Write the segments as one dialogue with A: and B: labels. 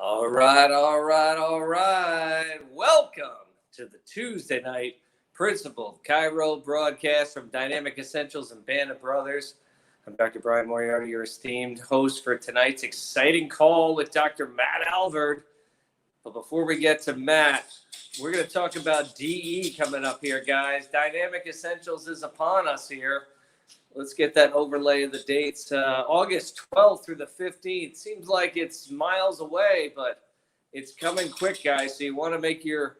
A: All right. Welcome to the Tuesday night Principal Chiro broadcast from Dynamic Essentials and Band of Brothers. I'm Dr. Brian Moriarty, your esteemed host for tonight's exciting call with Dr. Matt Alvord. But before we get to Matt, we're going to talk about DE coming up here, guys. Dynamic Essentials is upon us here. Let's get that overlay of the dates. August 12th through the 15th. Seems like it's miles away, but it's coming quick, guys. So you want to make your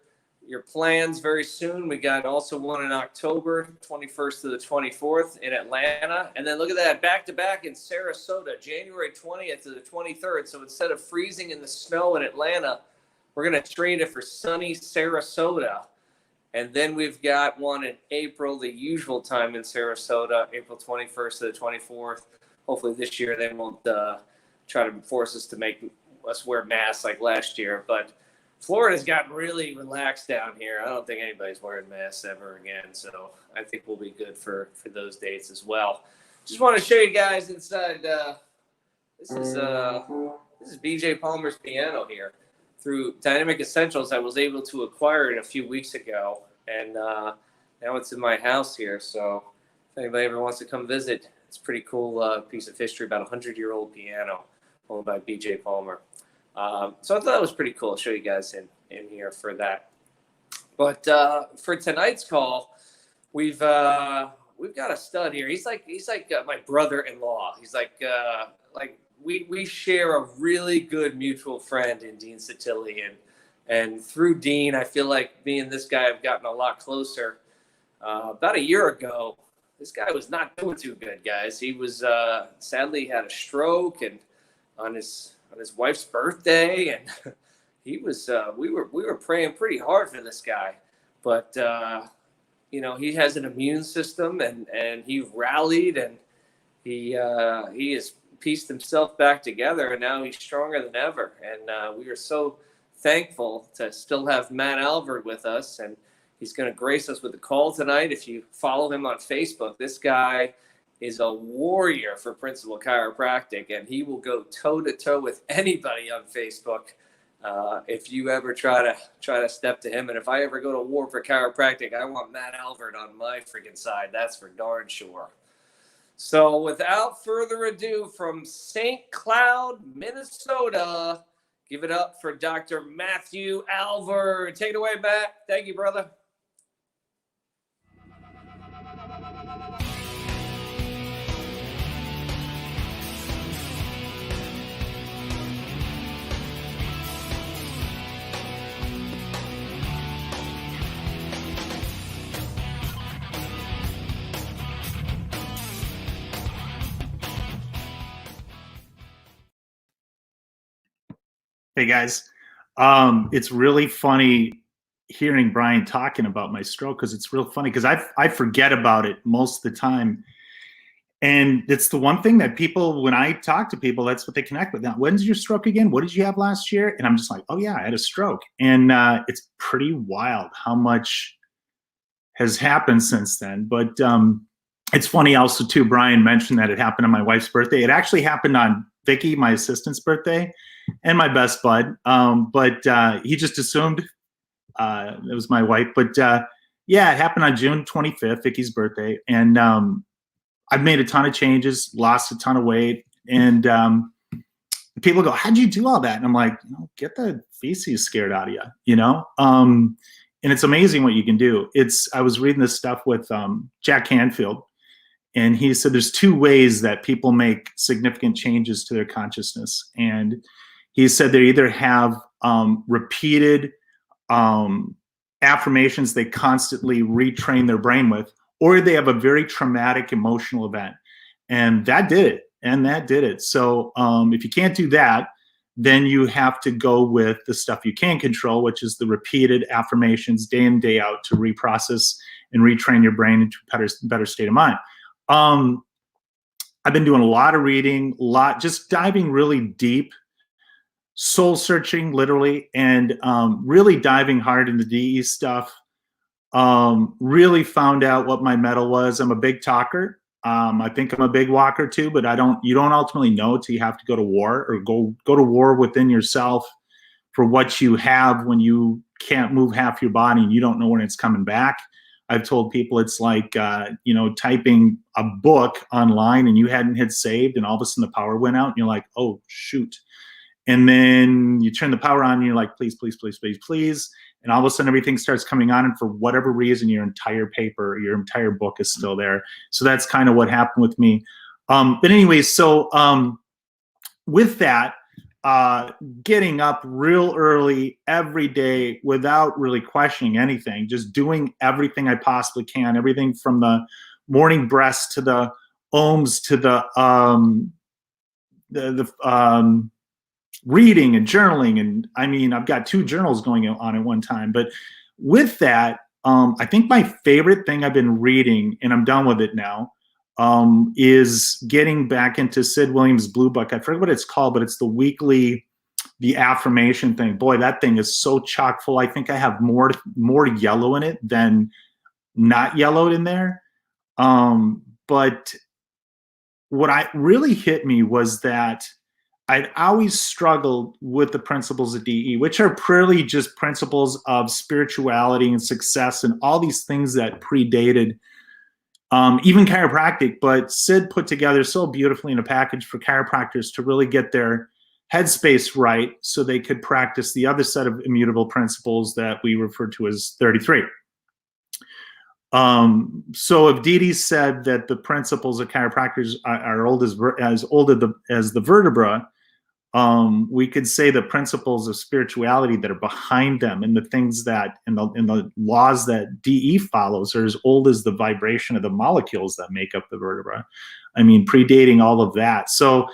A: plans very soon. We got also one in October, 21st to the 24th in Atlanta. And then look at that, back-to-back in Sarasota, January 20th to the 23rd. So instead of freezing in the snow in Atlanta, we're going to trade it for sunny Sarasota. And then we've got one in April, the usual time in Sarasota, April 21st to the 24th. Hopefully this year they won't try to force us to make us wear masks like last year. But Florida's gotten really relaxed down here. I don't think anybody's wearing masks ever again. So I think we'll be good for those dates as well. Just want to show you guys inside. This is BJ Palmer's piano here. Through Dynamic Essentials, I was able to acquire it a few weeks ago, and now it's in my house here. So if anybody ever wants to come visit, it's a pretty cool piece of history, about a 100-year-old piano owned by BJ Palmer. So I thought it was pretty cool. I'll show you guys in here for that. But for tonight's call, we've got a stud here. He's like my brother-in-law. He's like we share a really good mutual friend in Dean Satilli, and through Dean, I feel like me and this guy have gotten a lot closer. About a year ago, this guy was not doing too good, guys. He was sadly had a stroke, and on his wife's birthday, and he was we were praying pretty hard for this guy, but he has an immune system, and he rallied, and he is pieced himself back together, and now he's stronger than ever. And we are so thankful to still have Matt Alvord with us, and he's going to grace us with a call tonight. If you follow him on Facebook, this guy is a warrior for Principal Chiropractic, and he will go toe-to-toe with anybody on Facebook if you ever try to step to him. And if I ever go to war for chiropractic, I want Matt Alvord on my freaking side. That's for darn sure. So without further ado, from St. Cloud, Minnesota, give it up for Dr. Matthew Alvord. Take it away, Matt. Thank you, brother.
B: Hey guys, it's really funny hearing Brian talking about my stroke, because it's real funny because I forget about it most of the time, and it's the one thing that people, when I talk to people, that's what they connect with. Now, when's your stroke again? What did you have last year? And I'm just like, oh yeah, I had a stroke, and it's pretty wild how much has happened since then. But it's funny also too. Brian mentioned that it happened on my wife's birthday. It actually happened on Vicky, my assistant's birthday, and my best bud. But he just assumed it was my wife. But yeah, it happened on June 25th, Vicky's birthday. And I've made a ton of changes, lost a ton of weight. And people go, how'd you do all that? And I'm like, get the feces scared out of you, And it's amazing what you can do. I was reading this stuff with Jack Canfield, and he said there's two ways that people make significant changes to their consciousness. And he said they either have repeated affirmations they constantly retrain their brain with, or they have a very traumatic emotional event. And that did it. So if you can't do that, then you have to go with the stuff you can control, which is the repeated affirmations day in, day out to reprocess and retrain your brain into a better state of mind. I've been doing a lot of reading, just diving really deep, soul searching literally, and really diving hard into DE stuff. Really found out what my mettle was. I'm a big talker. I think I'm a big walker too, but you don't ultimately know till you have to go to war, or go to war within yourself for what you have when you can't move half your body and you don't know when it's coming back. I've told people it's like, typing a book online and you hadn't hit saved and all of a sudden the power went out and you're like, oh, shoot. And then you turn the power on and you're like, please, please, please, please, please. And all of a sudden everything starts coming on. And for whatever reason, your entire paper, your entire book is still there. So that's kind of what happened with me. But anyway, so with that, getting up real early every day without really questioning anything, just doing everything I possibly can, everything from the morning breaths to the ohms to the reading and journaling. And I mean, I've got 2 journals going on at one time. But with that, I think my favorite thing I've been reading, and I'm done with it now, is getting back into Sid Williams' Blue Book. I forget what it's called, but it's the affirmation thing. Boy, that thing is so chock full. I think I have more yellow in it than not yellowed in there. But what really hit me was that I'd always struggled with the principles of DE, which are purely just principles of spirituality and success and all these things that predated even chiropractic. But Sid put together so beautifully in a package for chiropractors to really get their headspace right so they could practice the other set of immutable principles that we refer to as 33. So if Dee said that the principles of chiropractors are old as old as the vertebra, we could say the principles of spirituality that are behind them and the things that and the laws that DE follows are as old as the vibration of the molecules that make up the vertebra. I mean, predating all of that. So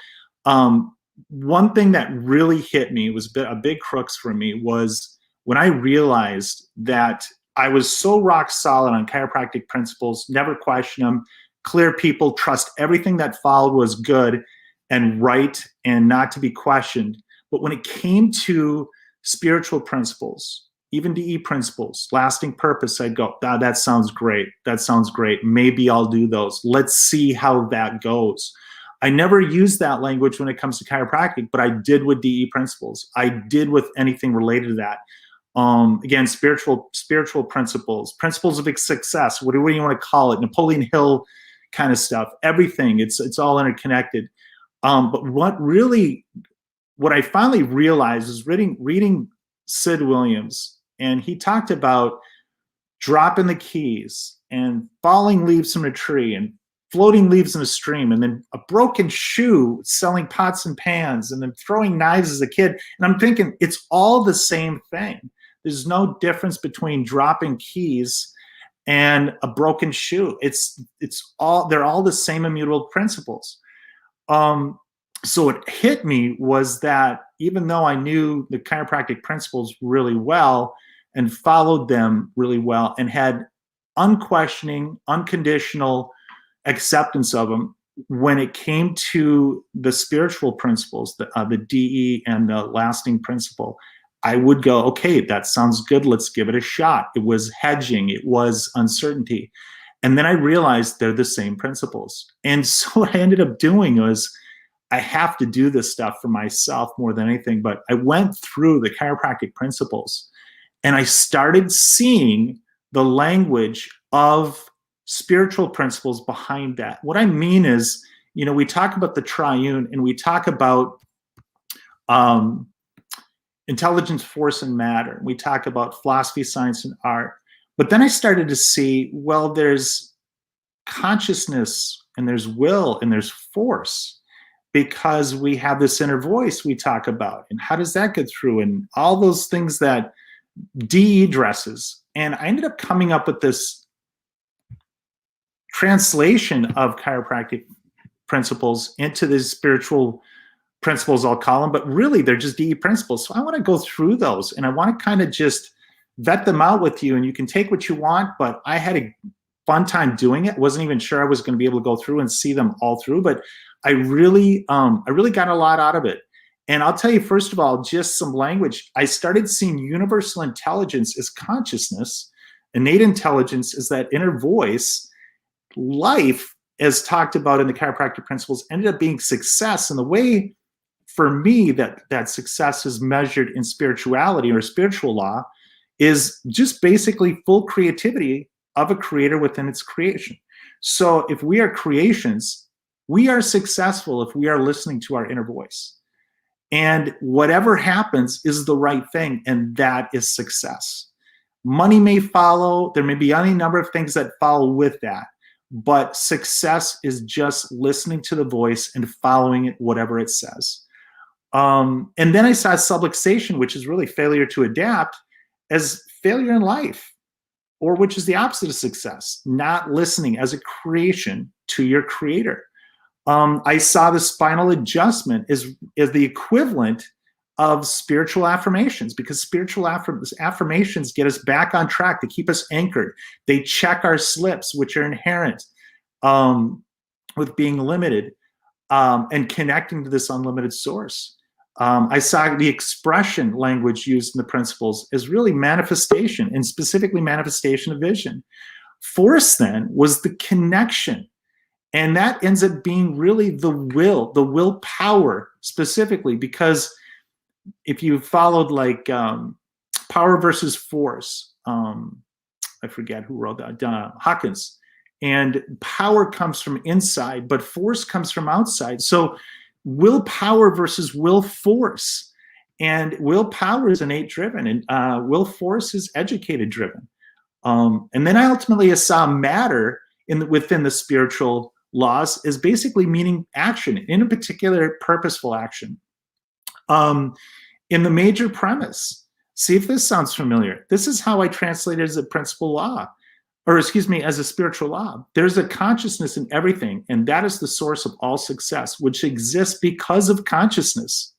B: one thing that really hit me, was a big crux for me, was when I realized that I was so rock solid on chiropractic principles, never question them, clear people, trust everything that followed was good and right and not to be questioned. But when it came to spiritual principles, even DE principles, lasting purpose, I'd go, that sounds great. That sounds great. Maybe I'll do those. Let's see how that goes. I never used that language when it comes to chiropractic, but I did with DE principles. I did with anything related to that. Again, spiritual principles
C: principles of success, what do you want to call it, Napoleon Hill kind of stuff, everything, it's all interconnected. But what I finally realized is reading Sid Williams, and he talked about dropping the keys and falling leaves from a tree and floating leaves in a stream, and then a broken shoe selling pots and pans, and then throwing knives as a kid. And I'm thinking, it's all the same thing. There's no difference between dropping keys and a broken shoe. They're all the same immutable principles. So what hit me was that even though I knew the chiropractic principles really well and followed them really well and had unquestioning, unconditional acceptance of them, when it came to the spiritual principles, the DE and the lasting principle, I would go, okay, that sounds good. Let's give it a shot. It was hedging. It was uncertainty. And then I realized they're the same principles. And so what I ended up doing was, I have to do this stuff for myself more than anything, but I went through the chiropractic principles and I started seeing the language of spiritual principles behind that. What I mean is, we talk about the triune and we talk about intelligence, force, and matter. We talk about philosophy, science, and art. But then I started to see, well, there's consciousness and there's will and there's force, because we have this inner voice we talk about. And how does that get through? And all those things that DE addresses. And I ended up coming up with this translation of chiropractic principles into these spiritual principles, I'll call them, but really they're just DE principles. So I want to go through those and I want to kind of just vet them out with you, and you can take what you want, but I had a fun time doing it. Wasn't even sure I was going to be able to go through and see them all through, but I really got a lot out of it. And I'll tell you, first of all, just some language. I started seeing universal intelligence as consciousness, innate intelligence is that inner voice, life, as talked about in the chiropractic principles, ended up being success. And the way for me, that success is measured in spirituality or spiritual law is just basically full creativity of a creator within its creation. So if we are creations, we are successful if we are listening to our inner voice. And whatever happens is the right thing, and that is success. Money may follow. There may be any number of things that follow with that. But success is just listening to the voice and following it, whatever it says. And then I saw subluxation, which is really failure to adapt, as failure in life, or which is the opposite of success, not listening as a creation to your creator. I saw the spinal adjustment is the equivalent of spiritual affirmations, because spiritual affirmations get us back on track, to keep us anchored. They check our slips, which are inherent with being limited and connecting to this unlimited source. I saw the expression language used in the principles as really manifestation, and specifically manifestation of vision. Force then was the connection. And that ends up being really the willpower specifically, because if you followed like power versus force, I forget who wrote that, Hawkins, and power comes from inside, but force comes from outside. So willpower versus will force, and willpower is innate driven, and will force is educated driven. And then I ultimately saw matter within the spiritual laws is basically meaning action, in a particular purposeful action. In the major premise, see if this sounds familiar. This is how I translate it as a principle law, or excuse me, as a spiritual law. There's a consciousness in everything, and that is the source of all success, which exists because of consciousness.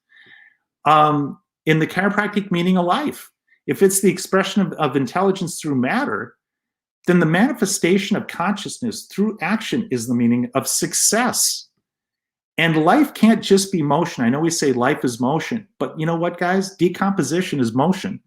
C: In the chiropractic meaning of life, if it's the expression of intelligence through matter, then the manifestation of consciousness through action is the meaning of success. And life can't just be motion. I know we say life is motion, but you know what, guys? Decomposition is motion.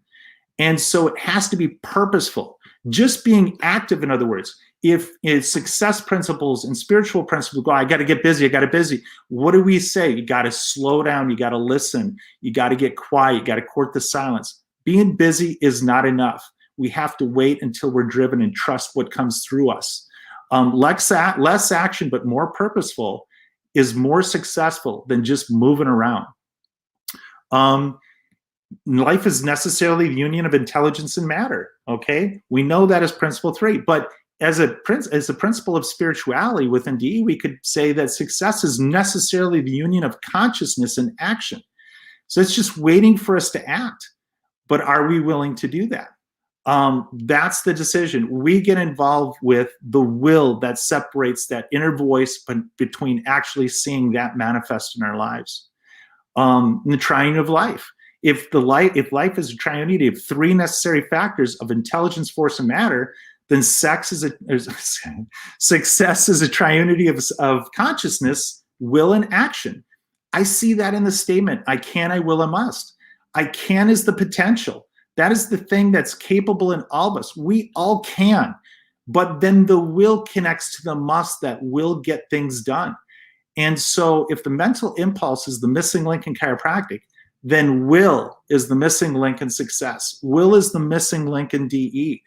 C: And so it has to be purposeful. Just being active, in other words, if success principles and spiritual principles go, I got to get busy, I got to busy. What do we say? You got to slow down, you got to listen, you got to get quiet, you got to court the silence. Being busy is not enough. We have to wait until we're driven and trust what comes through us. Less action, but more purposeful, is more successful than just moving around. Life is necessarily the union of intelligence and matter. Okay, we know that as principle 3, but as a principle of spirituality within DE, we could say that success is necessarily the union of consciousness and action. So it's just waiting for us to act. But are we willing to do that? That's the decision. We get involved with the will that separates that inner voice between actually seeing that manifest in our lives. In the triune of life. If life is a triunity of 3 necessary factors of intelligence, force, and matter, then success is a triunity of consciousness, will, and action. I see that in the statement, I can, I will, I must. I can is the potential. That is the thing that's capable in all of us. We all can. But then the will connects to the must that will get things done. And so if the mental impulse is the missing link in chiropractic, then will is the missing link in success. Will is the missing link in DE.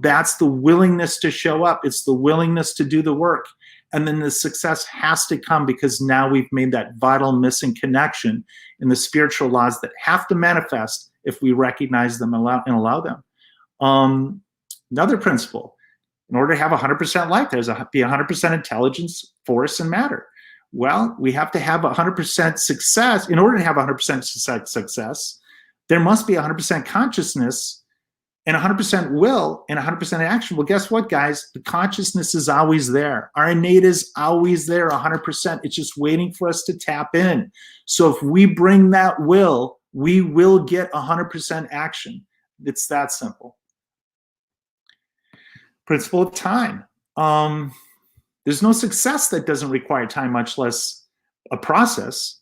C: That's the willingness to show up. It's the willingness to do the work. And then the success has to come because now we've made that vital missing connection in the spiritual laws that have to manifest if we recognize them and allow them. Another principle, in order to have 100% life, there's to be 100% intelligence, force, and matter. Well, we have to have 100% success. In order to have 100% success, there must be 100% consciousness and 100% will and 100% action. Well, guess what, guys? The consciousness is always there. Our innate is always there, 100%. It's just waiting for us to tap in. So if we bring that will, we will get 100% action. It's that simple. Principle of time. There's no success that doesn't require time, much less a process.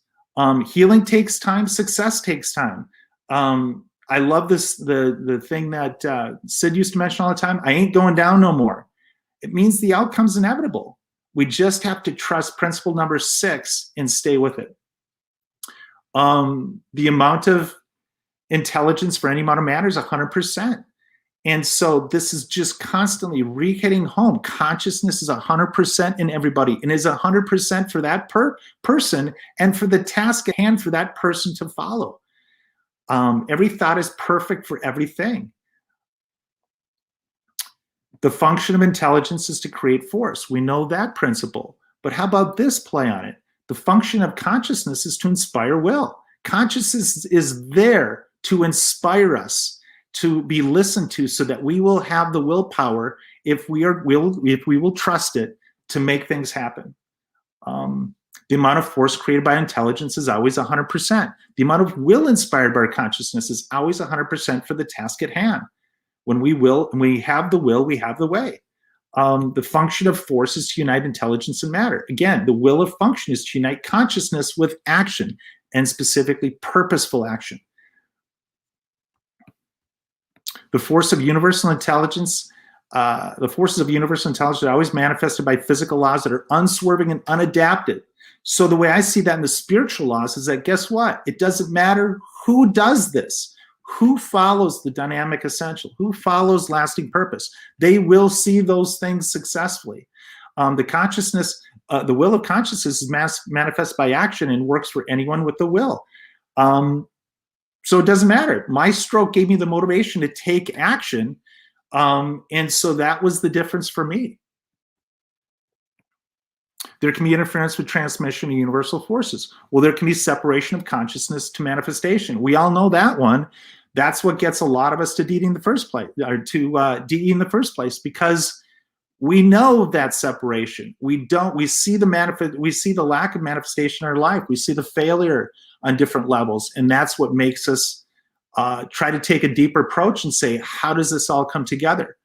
C: Healing takes time. Success takes time. I love this, the thing that Sid used to mention all the time. I ain't going down no more. It means the outcome's inevitable. We just have to trust principle number 6 and stay with it. The amount of intelligence for any amount of matter is 100%. And so this is just constantly re-hitting home. Consciousness is 100% in everybody, and is 100% for that person and for the task at hand for that person to follow. Every thought is perfect for everything. The function of intelligence is to create force. We know that principle. But how about this play on it? The function of consciousness is to inspire will. Consciousness is there to inspire us, to be listened to, so that we will have the willpower, if we will trust it, to make things happen. The amount of force created by intelligence is always 100%. The amount of will inspired by consciousness is always 100% for the task at hand. When we have the will, we have the way. The function of force is to unite intelligence and matter. Again, the will of function is to unite consciousness with action, and specifically purposeful action. The force of universal intelligence, the forces of universal intelligence are always manifested by physical laws that are unswerving and unadapted. So the way I see that in the spiritual laws is that, guess what? It doesn't matter who does this, who follows the dynamic essential, who follows lasting purpose. They will see those things successfully. The consciousness, the will of consciousness is manifest by action and works for anyone with the will. So it doesn't matter. My stroke gave me the motivation to take action. And so that was the difference for me. There can be interference with transmission of universal forces. Well, there can be separation of consciousness to manifestation. We all know that one. That's what gets a lot of us to DE in the first place, or to DE in the first place, because we know that separation. We see the lack of manifestation in our life. We see the failure on different levels, and that's what makes us try to take a deeper approach and say, how does this all come together?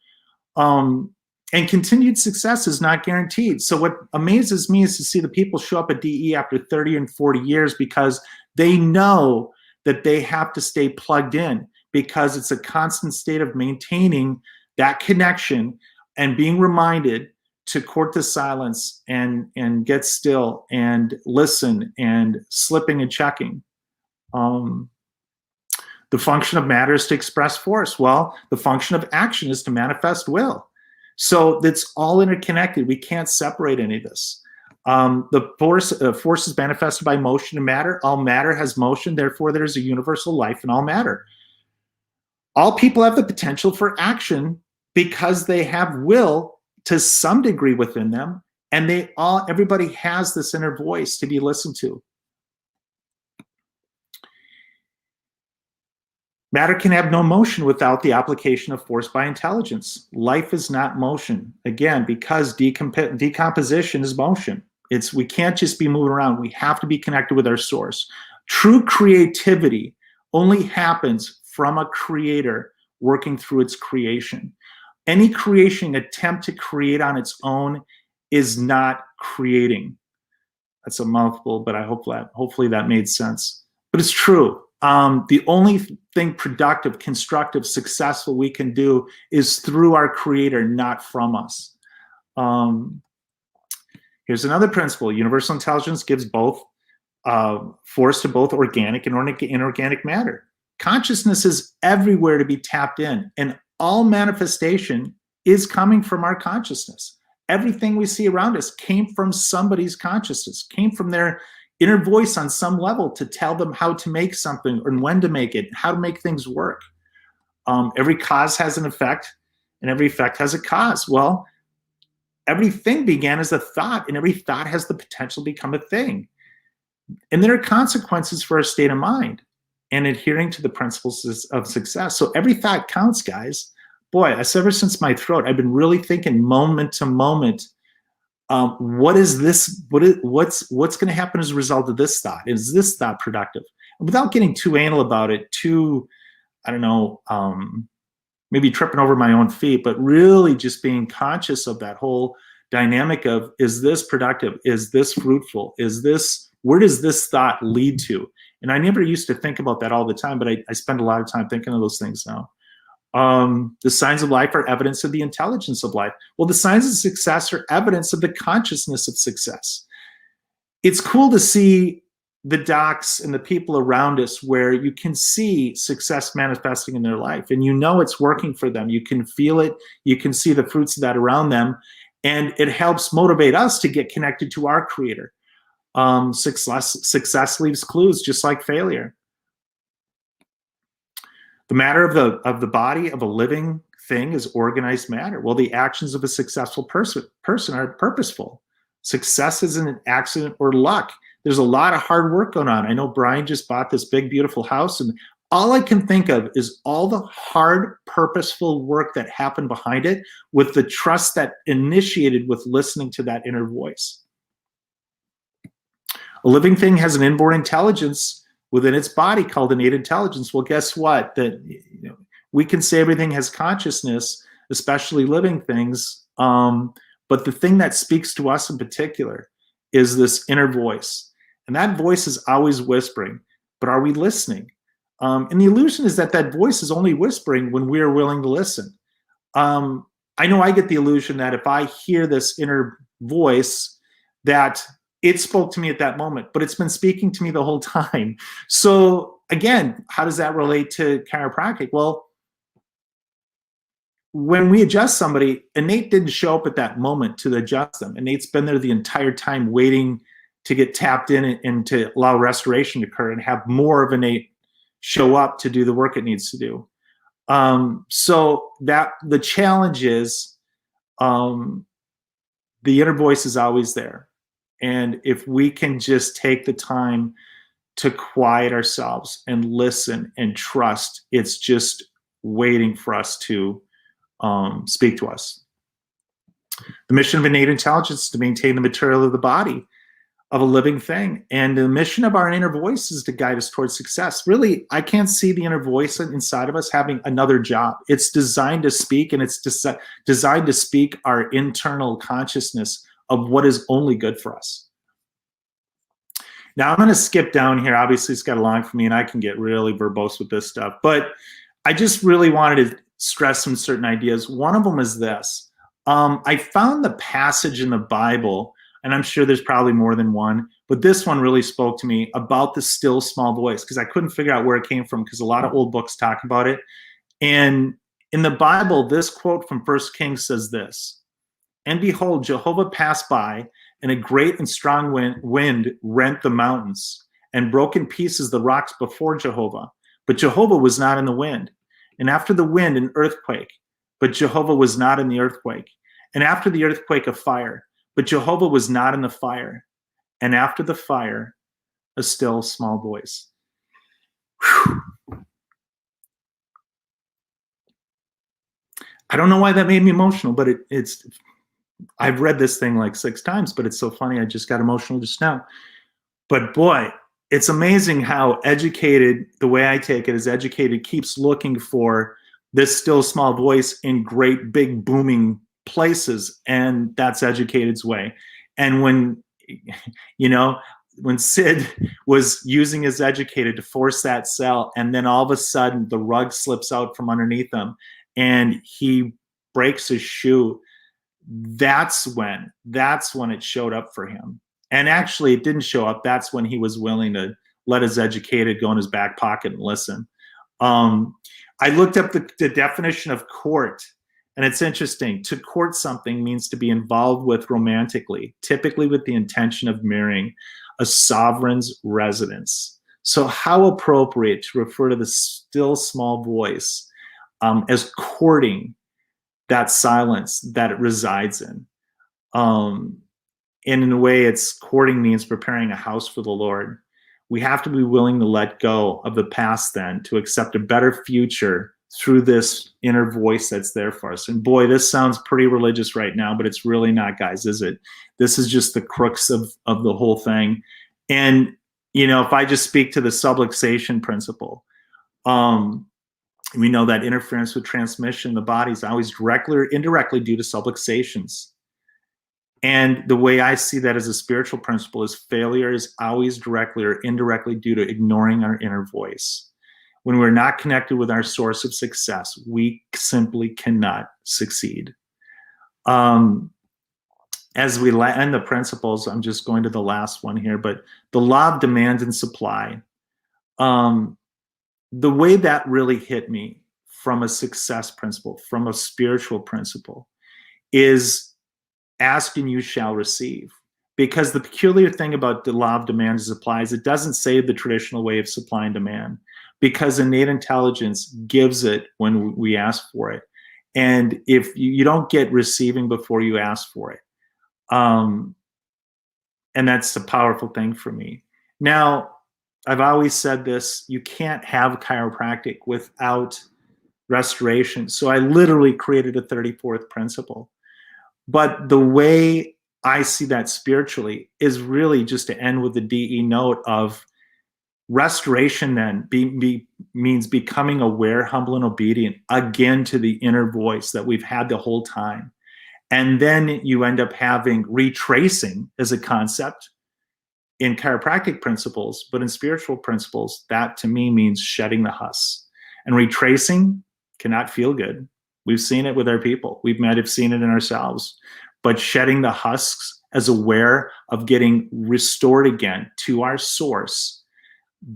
C: And continued success is not guaranteed. So what amazes me is to see the people show up at DE after 30 and 40 years, because they know that they have to stay plugged in, because it's a constant state of maintaining that connection and being reminded to court the silence and get still and listen and slipping and checking. The function of matter is to express force. Well, the function of action is to manifest will. So it's all interconnected. We can't separate any of this. The force is manifested by motion and matter. All matter has motion, therefore there is a universal life in all matter. All people have the potential for action because they have will to some degree within them, and everybody has this inner voice to be listened to. Matter can have no motion without the application of force by intelligence. Life is not motion, again, because decomposition is motion. We can't just be moving around. We have to be connected with our source. True creativity only happens from a creator working through its creation. Any creation attempt to create on its own is not creating. That's a mouthful, but hopefully that made sense. But it's true. The only thing productive, constructive, successful we can do is through our creator, not from us. Here's another principle. Universal intelligence gives both force to both organic and inorganic matter. Consciousness is everywhere to be tapped in, and all manifestation is coming from our consciousness. Everything we see around us came from somebody's consciousness, came from their inner voice on some level to tell them how to make something and when to make it, how to make things work. Every cause has an effect, and every effect has a cause. Well, everything began as a thought, and every thought has the potential to become a thing. And there are consequences for our state of mind and adhering to the principles of success. So every thought counts, guys. Boy, ever since my throat, I've been really thinking moment to moment, what is this? What's going to happen as a result of this thought? Is this thought productive? And without getting too anal about it, I don't know, maybe tripping over my own feet, but really just being conscious of that whole dynamic of, is this productive? Is this fruitful? Where does this thought lead to? And I never used to think about that all the time, but I spend a lot of time thinking of those things now. The signs of life are evidence of the intelligence of life. Well, the signs of success are evidence of the consciousness of success. It's cool to see the docs and the people around us where you can see success manifesting in their life, and you know it's working for them. You can feel it. You can see the fruits of that around them, and it helps motivate us to get connected to our Creator. Success leaves clues, just like failure. The matter of the body of a living thing is organized matter. Well, the actions of a successful person are purposeful. Success isn't an accident or luck. There's a lot of hard work going on. I know Brian just bought this big, beautiful house, and all I can think of is all the hard, purposeful work that happened behind it, with the trust that initiated with listening to that inner voice. A living thing has an inborn intelligence within its body called innate intelligence. Well, guess what? That, you know, we can say everything has consciousness, especially living things, but the thing that speaks to us in particular is this inner voice. And that voice is always whispering, but are we listening? And the illusion is that that voice is only whispering when we are willing to listen. I know I get the illusion that if I hear this inner voice, that it spoke to me at that moment, but it's been speaking to me the whole time. So again, how does that relate to chiropractic? Well, when we adjust somebody, innate didn't show up at that moment to adjust them. Innate's been there the entire time waiting to get tapped in and to allow restoration to occur and have more of innate show up to do the work it needs to do. So that the challenge is the inner voice is always there. And if we can just take the time to quiet ourselves and listen and trust, it's just waiting for us to speak to us. The mission of innate intelligence is to maintain the material of the body of a living thing. And the mission of our inner voice is to guide us towards success. Really, I can't see the inner voice inside of us having another job. It's designed to speak, and it's designed to speak our internal consciousness of what is only good for us. Now, I'm going to skip down here. Obviously, it's got along for me, and I can get really verbose with this stuff. But I just really wanted to stress some certain ideas. One of them is this. I found the passage in the Bible, and I'm sure there's probably more than one, but this one really spoke to me about the still small voice, because I couldn't figure out where it came from, because a lot of old books talk about it. And in the Bible, this quote from 1 Kings says this: "And behold, Jehovah passed by, and a great and strong wind rent the mountains, and broke in pieces the rocks before Jehovah. But Jehovah was not in the wind. And after the wind, an earthquake, but Jehovah was not in the earthquake. And after the earthquake, a fire, but Jehovah was not in the fire. And after the fire, a still small voice." Whew. I don't know why that made me emotional, but it's I've read this thing like 6 times, but it's so funny. I just got emotional just now. But boy, it's amazing how educated, the way I take it is educated, keeps looking for this still small voice in great, big, booming places. And that's educated's way. And when, you know, when Sid was using his educated to force that cell, and then all of a sudden the rug slips out from underneath him and he breaks his shoe, that's when it showed up for him. And actually, it didn't show up. That's when he was willing to let his educated go in his back pocket and listen. I looked up the definition of court, and it's interesting. To court something means to be involved with romantically, typically with the intention of marrying a sovereign's residence. So how appropriate to refer to the still small voice as courting that silence that it resides in. And in a way, it's courting means preparing a house for the Lord. We have to be willing to let go of the past then to accept a better future through this inner voice that's there for us. And boy, this sounds pretty religious right now, but it's really not, guys, is it? This is just the crux of the whole thing. And, you know, if I just speak to the subluxation principle, we know that interference with transmission in the body is always directly or indirectly due to subluxations. And the way I see that as a spiritual principle is failure is always directly or indirectly due to ignoring our inner voice. When we're not connected with our source of success, we simply cannot succeed. as we end the principles, I'm just going to the last one here, but the law of demand and supply. The way that really hit me from a success principle, from a spiritual principle, is ask and you shall receive. Because the peculiar thing about the law of demand and supply is it doesn't say the traditional way of supply and demand, because innate intelligence gives it when we ask for it. And if you don't get receiving before you ask for it. And that's a powerful thing for me. Now, I've always said this, you can't have chiropractic without restoration. So I literally created a 34th principle. But the way I see that spiritually is really just to end with the DE note of restoration then means becoming aware, humble, and obedient again to the inner voice that we've had the whole time. And then you end up having retracing as a concept in chiropractic principles, but in spiritual principles, that to me means shedding the husks. And retracing cannot feel good. We've seen it with our people. We might have seen it in ourselves. But shedding the husks as aware of getting restored again to our source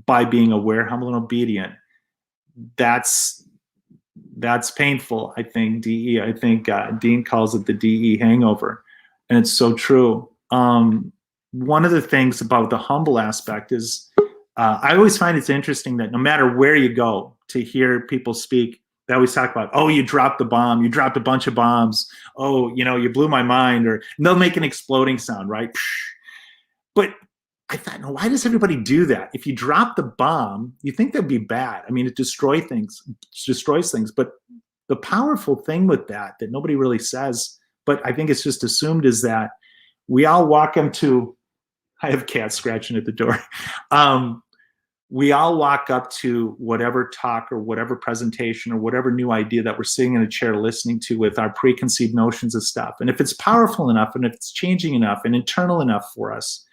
C: by being aware, humble, and obedient, that's painful, I think, DE. I think Dean calls it the DE hangover. And it's so true. One of the things about the humble aspect is I always find it's interesting that no matter where you go to hear people speak, they always talk about, oh, you dropped the bomb, you dropped a bunch of bombs, oh, you know, you blew my mind, or they'll make an exploding sound, right? But I thought, no, why does everybody do that? If you drop the bomb, you think that'd be bad. I mean, it destroys things. But the powerful thing with that nobody really says, but I think it's just assumed, is that we all walk into, I have cats scratching at the door. We all walk up to whatever talk or whatever presentation or whatever new idea that we're sitting in a chair listening to with our preconceived notions of stuff. And if it's powerful enough and if it's changing enough and internal enough for us,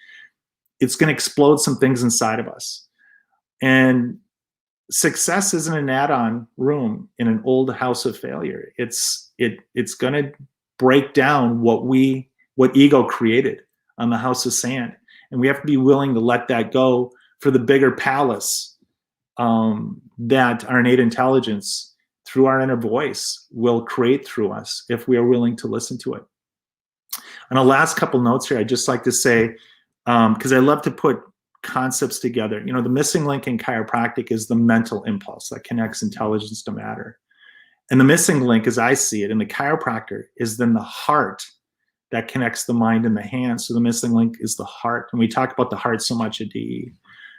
C: it's going to explode some things inside of us. And success isn't an add-on room in an old house of failure. It's going to break down what ego created on the house of sand. And we have to be willing to let that go for the bigger palace that our innate intelligence through our inner voice will create through us if we are willing to listen to it. And the last couple notes here, I'd just like to say, because I love to put concepts together. You know, the missing link in chiropractic is the mental impulse that connects intelligence to matter. And the missing link, as I see it, in the chiropractor is then the heart that connects the mind and the hands. So the missing link is the heart. And we talk about the heart so much at DE.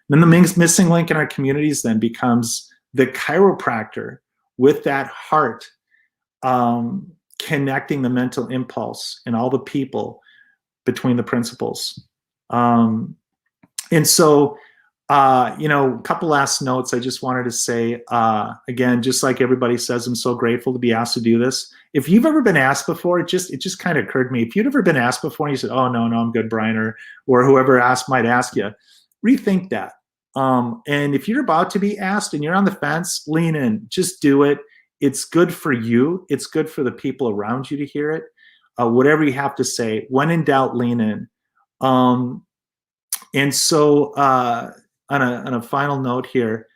C: Then the missing link in our communities then becomes the chiropractor with that heart connecting the mental impulse and all the people between the principles. And so, you know, a couple last notes I just wanted to say, again, just like everybody says, I'm so grateful to be asked to do this. If you've ever been asked before, it just kind of occurred to me, if you'd ever been asked before and you said, oh, no, I'm good, Brian, or whoever asked might ask you, rethink that. And if you're about to be asked and you're on the fence, lean in, just do it. It's good for you. It's good for the people around you to hear it. Whatever you have to say, when in doubt, lean in. And so on a final note here,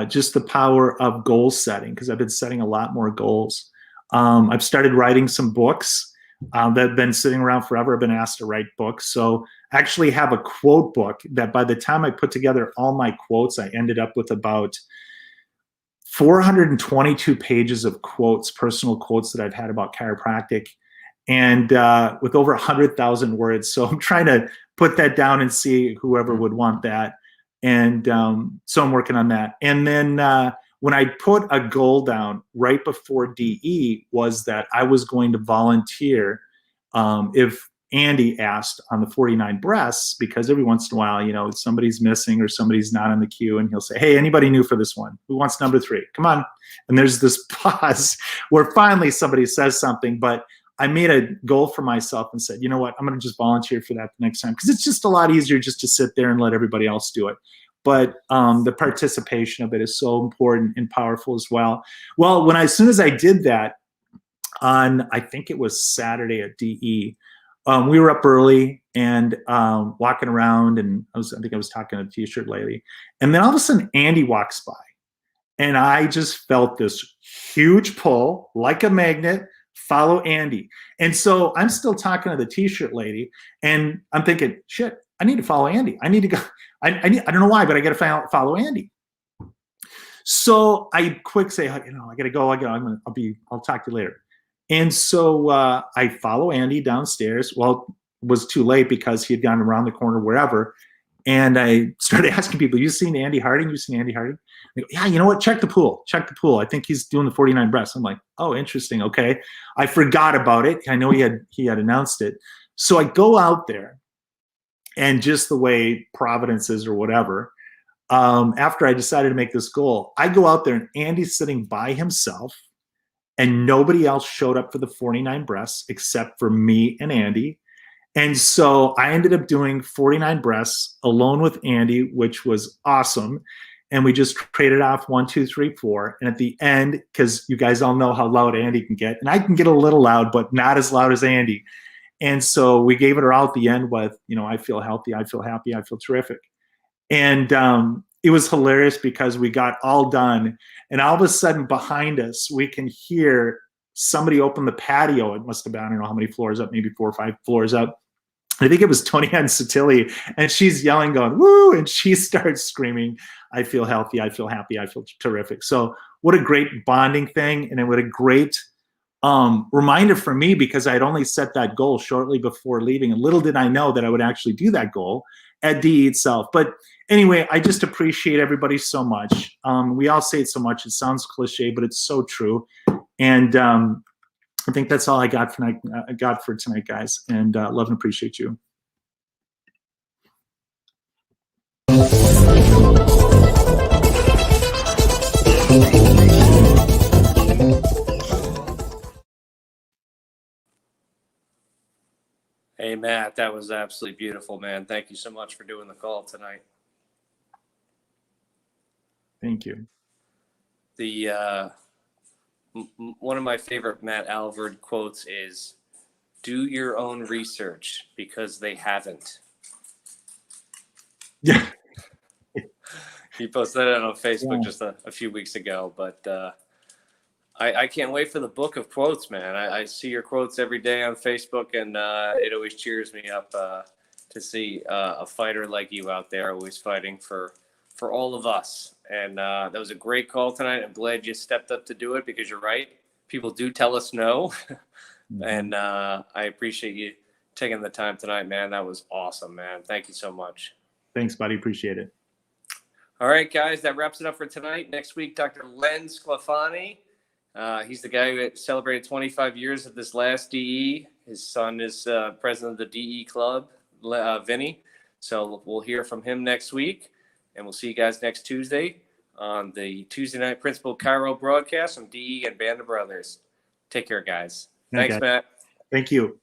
C: just the power of goal setting, because I've been setting a lot more goals. I've started writing some books that have been sitting around forever. I've been asked to write books. So I actually have a quote book that by the time I put together all my quotes, I ended up with about 422 pages of quotes, personal quotes that I've had about chiropractic, and with over 100,000 words. So I'm trying to put that down and see whoever would want that. And so I'm working on that. And then when I put a goal down right before DE was that I was going to volunteer if Andy asked on the 49 breaths, because every once in a while, you know, somebody's missing or somebody's not in the queue, and he'll say, hey, anybody new for this one? Who wants number 3? Come on. And there's this pause where finally somebody says something, but I made a goal for myself and said, you know what, I'm going to just volunteer for that the next time, because it's just a lot easier just to sit there and let everybody else do it. But the participation of it is so important and powerful as well. Well, as soon as I did that on, I think it was Saturday at DE, we were up early and walking around, and I think I was talking to the T-shirt lady, and then all of a sudden Andy walks by, and I just felt this huge pull, like a magnet. Follow Andy. And so I'm still talking to the T-shirt lady, and I'm thinking, shit, I need to follow Andy. I need to go. I don't know why, but I got to follow Andy. So I quick say, I got to go. I'll talk to you later. And so I follow Andy downstairs. Well, it was too late because he had gone around the corner wherever. And I started asking people, you seen Andy Harding? You seen Andy Harding? They go, yeah, you know what? Check the pool. Check the pool. I think he's doing the 49 breasts. I'm like, oh, interesting. Okay. I forgot about it. I know he had announced it. So I go out there, and just the way Providence is or whatever, after I decided to make this goal, I go out there and Andy's sitting by himself, and nobody else showed up for the 49 breasts except for me and Andy. And so I ended up doing 49 breasts alone with Andy, which was awesome. And we just traded off 1, 2, 3, 4. And at the end, because you guys all know how loud Andy can get, and I can get a little loud, but not as loud as Andy. And so we gave it all at the end with, I feel healthy, I feel happy, I feel terrific. And it was hilarious because we got all done, and all of a sudden behind us, we can hear somebody open the patio. It must have been, I don't know how many floors up, maybe 4 or 5 floors up. I think it was Tony Ann Sotilli, and she's yelling, going, woo, and she starts screaming, I feel healthy, I feel happy, I feel terrific. So what a great bonding thing, and what a great reminder for me, because I had only set that goal shortly before leaving, and little did I know that I would actually do that goal at DE itself. But anyway, I just appreciate everybody so much. We all say it so much. It sounds cliche, but it's so true. And I think that's all I got for tonight, guys. And love and appreciate you.
A: Hey, Matt, that was absolutely beautiful, man. Thank you so much for doing the call tonight.
C: Thank you.
A: One of my favorite Matt Alvord quotes is, do your own research because they haven't.
C: Yeah.
A: He posted that on Facebook just a few weeks ago, but I can't wait for the book of quotes, man. I see your quotes every day on Facebook, and it always cheers me up to see a fighter like you out there always fighting for all of us. And that was a great call tonight. I'm glad you stepped up to do it, because you're right. People do tell us no. And I appreciate you taking the time tonight, man. That was awesome, man. Thank you so much.
C: Thanks, buddy. Appreciate it.
A: All right, guys, that wraps it up for tonight. Next week, Dr. Len Sclafani. He's the guy who celebrated 25 years of this last DE. His son is president of the DE club, Vinny. So we'll hear from him next week, and we'll see you guys next Tuesday on the Tuesday Night Principal Chiro broadcast from DE and Band of Brothers. Take care, guys. Thanks,
C: Okay.
A: Matt.
C: Thank you.